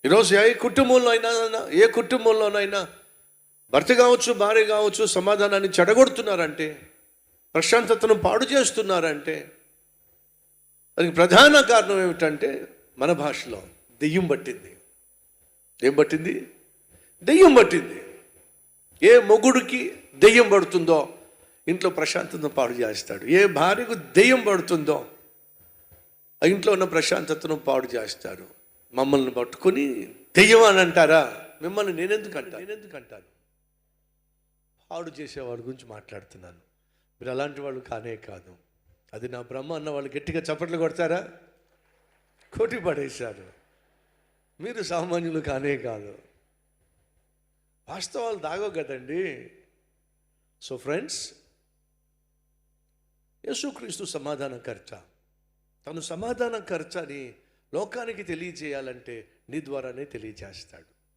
ఈరోజు ఏ కుటుంబంలోనైనా భర్త కావచ్చు, భార్య కావచ్చు, సమాధానాన్ని చెడగొడుతున్నారంటే, ప్రశాంతతను పాడు చేస్తున్నారంటే దానికి ప్రధాన కారణం ఏమిటంటే మన భాషలో దెయ్యం పట్టింది. ఏం పట్టింది? దెయ్యం పట్టింది. ఏ మొగుడికి దెయ్యం పడుతుందో ఇంట్లో ప్రశాంతతను పాడు చేస్తాడు. ఏ భార్యకు దెయ్యం పడుతుందో ఆ ఇంట్లో ఉన్న ప్రశాంతతను పాడు చేస్తారు. మమ్మల్ని పట్టుకొని దెయ్యం అని అంటారా? మిమ్మల్ని నేనెందుకు అంటాను? పాడు చేసేవాడి గురించి మాట్లాడుతున్నాను. మీరు అలాంటి వాళ్ళు కానే కాదు. అది నా బ్రహ్మ అన్న వాళ్ళు గట్టిగా చప్పట్లు కొడతారా? కొట్టి పడేశారు. మీరు సామాన్యులు కానే కాదు. వాస్తవాలు దాగవు కదండి. సో ఫ్రెండ్స్, యేసుక్రీస్తు సమాధానకర్త. తను సమాధానకర్త అని లోకానికి తెలియజేయాలంటే నీ ద్వారానే తెలియజేస్తాడు.